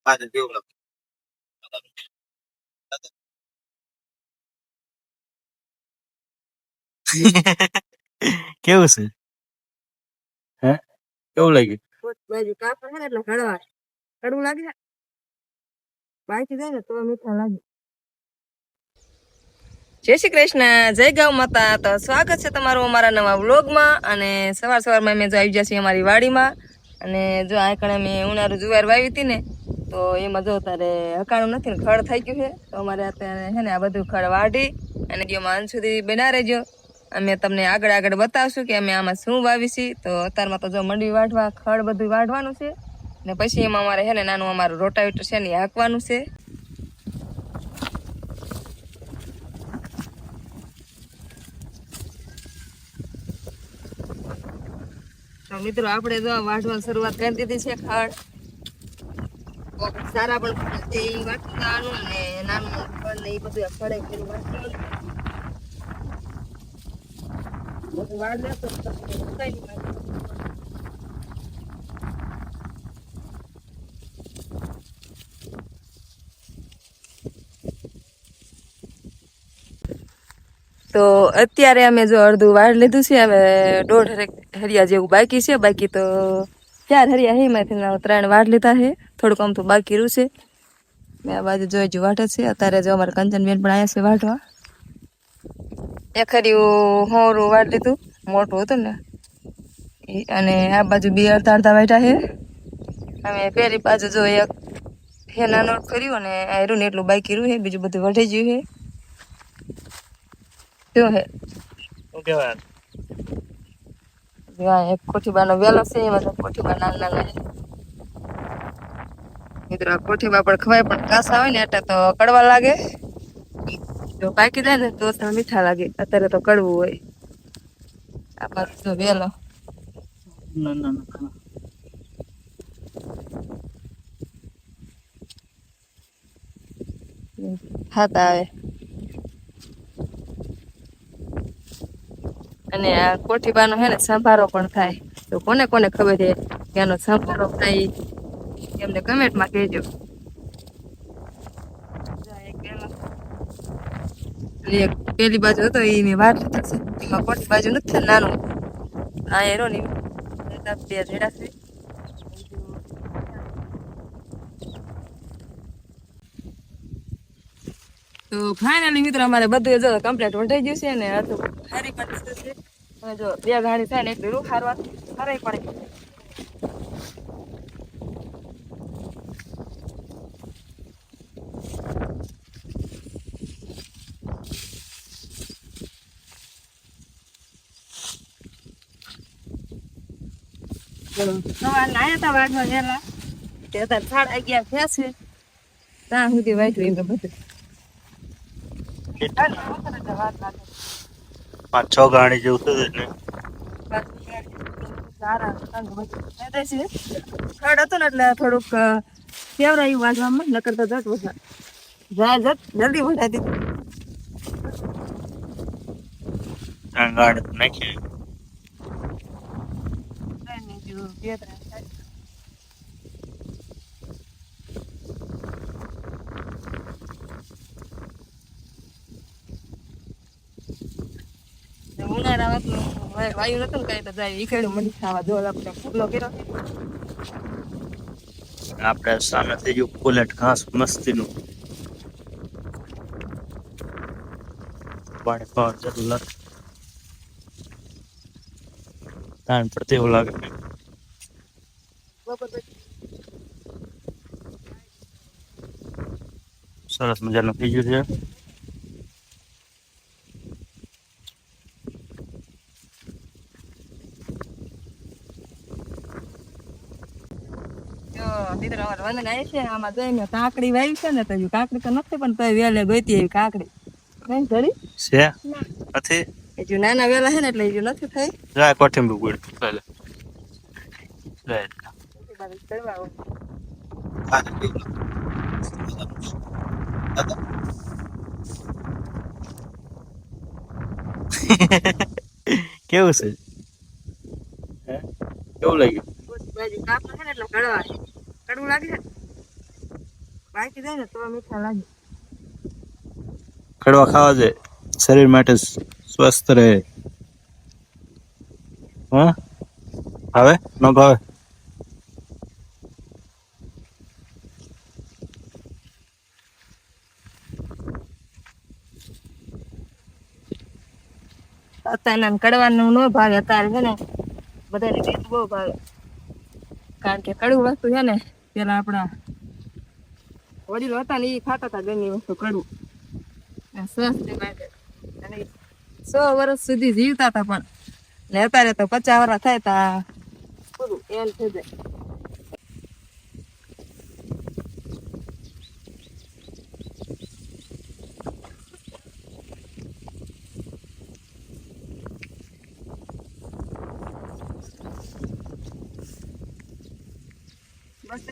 કેવું છે? હે કેવું લાગ્યું? બાજુ કાપડ છે ને એટલે કડવા કડવું લાગે છે. બાકી જાય ને તો મીઠા લાગે. જય શ્રી કૃષ્ણ, જય ગૌ માતા. તો સ્વાગત છે તમારું અમારા નવા વ્લોગમાં. અને સવારમાં અમે આવી જશે અમારી વાડીમાં. અને જો આ કણે મેં ઉનાળુ જુવાર વાવી હતી ને, તો એમાં જો તારે હકાણું નથી ને ખડ થઈ ગયું છે. તો અમારે અત્યારે છે ને આ બધું ખડ વાઢી અને અંત સુધી બના રહેજો. અમે તમને આગળ બતાવશું કે અમે આમાં શું વાવીશી. તો અત્યારમાં તો જો મંડવી વાઢવા ખડ બધું વાઢવાનું છે ને પછી એમાં અમારે છે ને નાનું અમારું રોટાવેટર છે ને હાંકવાનું છે. તો મિત્રો આપણે જો વાઢવાની શરૂઆત કરી દીધી છે. ખડ સારા પણ એ વાટવાનું ને નાનું ખડ ને એ બધું ખડે કરી વાટવાનું. વાડ લેતો તો અત્યારે અમે જો અડધું વાડ લીધું છે. હવે 1.5 હરિયા જેવું બાકી છે. બાકી તો 4 હરિયા એમાંથી 3 વાડ લીધા છે. થોડુંક આમ તો બાકી રહ્યું છે. મેં આ બાજુ જોઈ વાટે છે. અત્યારે જો અમારે કંચનબેન પણ આવ્યા છે વાટવા. એક હરિયું હોરું વાટ લીધું, મોટું હતું ને. અને આ બાજુ 2 અડધા વાટ્યા છે. અમે પેલી બાજુ જો એક હે નાનો કર્યું અને આ રહ્યું ને એટલું બાકી રહ્યું છે. બીજું બધું વઢી ગયું છે. શું હે શું કહેવાય? એક કોઠીબાનો વેલો છે. એમાં તો કોઠીબા નાના મિત્રો કોઠીબા પણ ખવાય પણ કાસા હોય ને એટલે તો કડવા લાગે. જો પાકી જાય ને તો મીઠા લાગે. અત્યારે તો કડવું હોય. આ બાજુ તો વેલો ખાતા આવે. અને આ કોઠીબાનો હે ને સંભારો પણ થાય. તો કોને કોને ખબર છે કે આનો સંભારો થાય એમને કમેન્ટમાં કહેજો. એક પેલી બાજુ હતો એ મેં વાટ લીધો છે. એમાં કોઠી બાજુ નથી નાનું આ એરો ને 2 જેડા છે. તો ફાઇનલી મિત્રો અમારે બધું જો કમ્પ્લીટ વઢાઈ ગયું છે ને હતું હારી પણ છે. જો 2 ગાડી થાય ને એટલે રૂ હારવા હરાઈ પડે. સવાર ના આવ્યા હતા વાઢવા વેલા તે અત્યારે 11:30 થયા છે. ત્યાં સુધી વાઢ્યું એમ બધું 5-6 ગાડી જેવું થયું ને. ખડ હતું ને એટલે થોડુંક કેવરાયું વાંચવામાં નકર તો જટ વઢા જટ જલ્દી વઢાતી. ગાડી નાખી ઉનાળા વાયુ નતું ને કઈ તો જાય ઈખેડું મળી ખાવા જો આપણે ફૂલો કર્યો. આપણે સામે થઈ ગયું પુલેટ ઘાસ મસ્તીનું. પાણી પાવાની જરૂર લાગે. તાણ પડતી એવું લાગે. સરસ મજાનું થઈ ગયું છે. આમાં જોઈને કાકડી વાવી છે ને તો કાકડી તો નથી પણ તો વેલે ગોતી એવી કાકડી નહીં ધરી છે નથી. હજુ નાના વેલા છે ને એટલે હજુ નથી થઈ. જાય કોઠીંબી ગુડ ચાલે. કેવું છે? હે કેવું લાગ્યું? કાપડ છે ને એટલે કડવા કડવું લાગે છે. પાકી જાય ને તો મીઠા લાગે. કડવા ખાવા જોઈએ, શરીર માટે સ્વસ્થ રહે. હા ભાવે ન ભાવે? અત્યારે કડવાનું ન ભાવે, અત્યારે છે ને બધાને રીત બહુ ભાવે. કારણ કે કડવું વસ્તુ છે ને પેલા આપણા વડીલો હતા ને એ ખાતા હતા ઘરની વસ્તુ કડવું સ્વાસ્થ્ય માટે. અને 100 વર્ષ સુધી જીવતા હતા પણ. ને અત્યારે તો 50 વર્ષ થાય તા પૂરું એમ થઈ જાય. બસ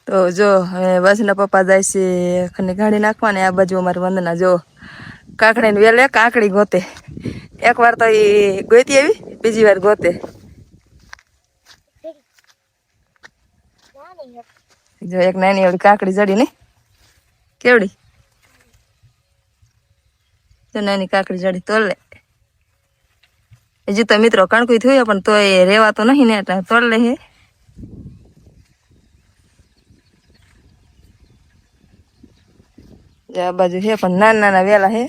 તો જો હવે બસના પપ્પા જાય છે અને ગાડી નાખવાની. આ બાજુ અમારી વંદના જો કાકડી ને વેલે કાકડી ગોતે. એક વાર તો એ ગોતી આવી, બીજી વાર ગોતે. જો એક નાની એવડી કાકડી જડી ને કેવડી તો નાની કાકડી જડી તોડ લે. હજી તો મિત્રો કણકું થયું પણ તો એ રેવા તો નહીં ને એટલે તોડ લે હે. આ બાજુ હે પણ નાના નાના વેલા હે.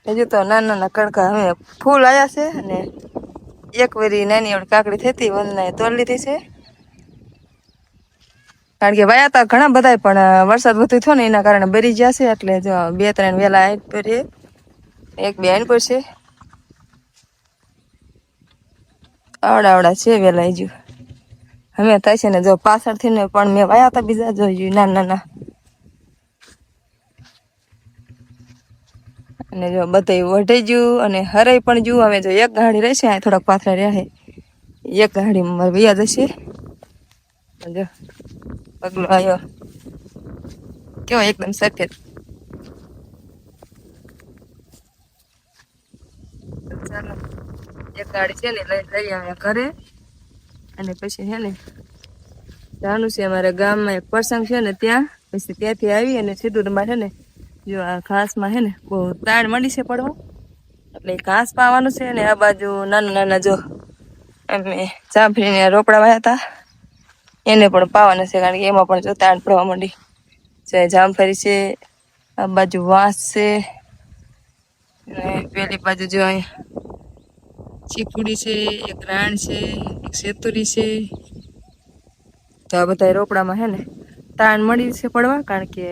હજુ તો નાના નાના કણકા હવે ફૂલ આવ્યા છે. અને એક વારી નાની એવડી કાકડી થતી વંદનાએ તોડ લીધી છે. કારણ કે વાયા તા ઘણા બધા પણ વરસાદ વધુ થયો ને એના કારણે બરી ગયા છે. એટલે જો 2-3 વેલા આઈ પડે, એક બે આઈ પડશે. આવડા છે વેલા હજુ અમે થાય છે ને જો પાછળથી ને પણ મેં વાયા હતા બીજા જોઈ નાના નાના. અને જો બધે વઢી ગયું અને હરાઈ પણ ગયું. હવે જો એક ગાડી રહેશે આ થોડાક પાથરા રહ્યા છે, એક ગાડીમાં વયા જશે. જો પગલો આવ્યો કેવો એકદમ સફેદ. ચાલો એક ગાડી છે ને લઈ જઈએ અમે ઘરે. અને પછી છે ને જાનું છે અમારા ગામમાં એક પ્રસંગ છે ને ત્યાં. પછી ત્યાંથી આવી અને સીધું તમારે છે ને જો આ ઘાસમાં છે ને બહુ તાણ મંડી છે પડવા, એટલે ઘાસ પાવાનું છે. ને આ બાજુ નાના નાના જો અમે જાંફળીને રોપડા વાયા હતા એને પણ પાવાના છે. કારણ કે એમાં પણ જો તાણ પડવા માંડી છે. જામફળી છે, આ બાજુ વાંસ છે, અને પેલી બાજુ જો અહીંયા ચીકુડી છે, એક રાણ છે, એક સેતુરી છે. તો આ બધા રોપડામાં હે ને તાણ મળી છે પડવા. કારણ કે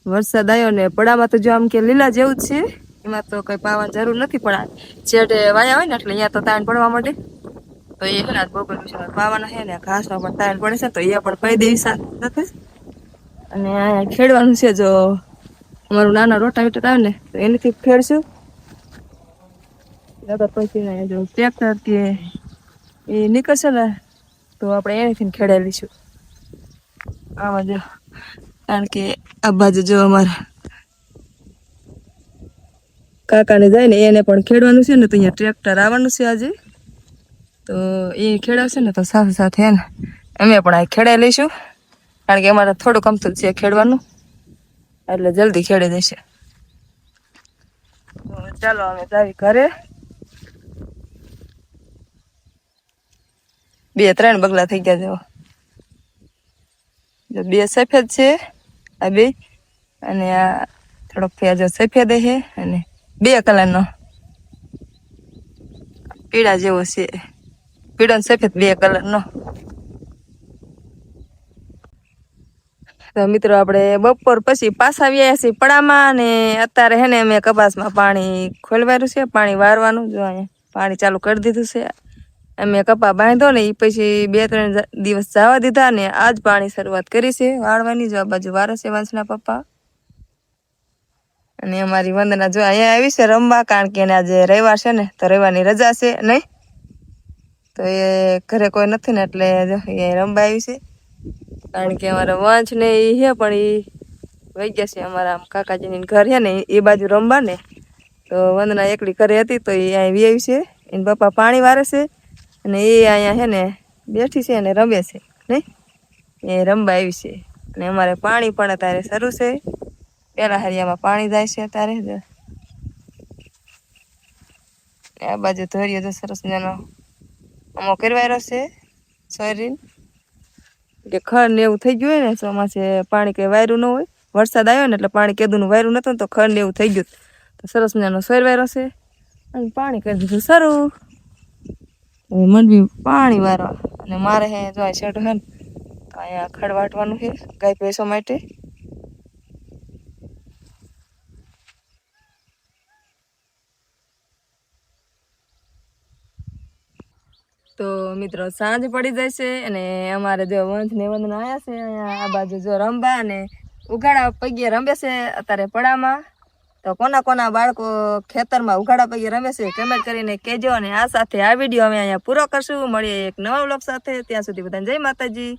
વરસાદ આવ્યો ને પડામાં તો જો આમ કે લીલા જેવું જ છે, એમાં તો કઈ પાવાની જરૂર નથી. પણ છેડે વાયા હોય ને એટલે અહીંયા તો તાણ પડવા માંડે. તો એ છે બપોર પછી પાવાના છે ને ઘાસમાં પણ તાણ પડે છે. તો એ પણ પઈ દેવી સાથે. અને અહીંયા ખેડવાનું છે. જો અમારું નાના રોટાવેટર આવે ને તો એનાથી ખેડશું. પછી જો ટ્રેક્ટર કે એ નીકળશે ને તો આપણે એનાથી ખેડાઈ લઈશું. આમાં જો કારણ કે આ બાજુ જો અમારા કાકાને જાય ને એને પણ ખેડવાનું છે ને તો અહીંયા ટ્રેક્ટર આવવાનું છે આજે. તો એ ખેડાવશે ને તો સાથે સાથે હે ને અમે પણ આ ખેડાઈ લઈશું. કારણ કે અમારે થોડુંક અમથું છે ખેડવાનું, એટલે જલ્દી ખેડી દેશે. ચાલો અમે જાવી ઘરે. 2-3 બગલા થઈ ગયા જો 2 સફેદ છે આ 2, અને આ થોડોક થયા જો સફેદ છે, અને 2 કલરનો પીળા જેવો છે. પીળો ને સફેદ 2 કલરનો. તો મિત્રો આપણે બપોર પછી પાછા આવ્યા છીએ પડામાં ને અત્યારે હે ને મેં કપાસમાં પાણી ખોલવાયું છે, પાણી વારવાનું. જો અહીંયા પાણી ચાલુ કરી દીધું છે. અમે કપા બાંધ્યો ને એ પછી 2-3 દિવસ જવા દીધા ને આજ પાણી શરૂઆત કરી છે વાળવાની. જો આ બાજુ વારે છે વંશના પપ્પા અને અમારી વંદના જો અહીંયા આવી છે રમવા, કારણ કે એને આજે રવિવાર છે ને તો રવિવારની રજા છે નહીં, તો એ ઘરે કોઈ નથી ને એટલે જો અહીંયા રમવા આવી છે. કારણ કે અમારા વંશ ને એ છે પણ એ વહી ગયા છે અમારા કાકાજીની ઘર છે ને એ બાજુ રમવા ને, તો વંદના એકલી ઘરે હતી તો એ અહીં આવી છે. એને પપ્પા પાણી વારે છે અને એ અહીંયા છે ને બેઠી છે અને રમે છે નહીં, એ રમવા આવી છે. અને અમારે પાણી પણ અત્યારે શરૂ છે. પેલા હરિયામાં પાણી જાય છે અત્યારે. આ બાજુ ધોરીએ તો સરસ મજાનો અમો કરવાયરો છે સોયરીન, કે ખડ ને એવું થઈ ગયું હોય ને ચોમાસે પાણી કઈ વાયરું ન હોય, વરસાદ આવ્યો ને એટલે પાણી કેદુનું વાયરું નતું તો ખડ ને એવું થઈ ગયું, તો સરસ મજાનો સોયરવાયરો છે અને પાણી કરી દીધું સારું. હવે મંડવી પાણી વારવા અને મારે હે જો શેઠ હે ને તો અહીંયા ખડ વાટવાનું છે ગાય ભેંસો માટે. તો મિત્રો સાંજ પડી જાય છે અને અમારે જો વંશ ને વંદના આવ્યા છે અહીંયા આ બાજુ જો રમવા અને ઉઘાડા પગે રમે છે અત્યારે પડામાં. તો કોના બાળકો ખેતરમાં ઉઘાડા પગે રમે છે કમેન્ટ કરીને કહેજો. અને આ સાથે આ વિડીયો અમે અહીંયા પૂરો કરશું. મળીએ એક નવા વ્લોગ સાથે, ત્યાં સુધી બધાને જય માતાજી.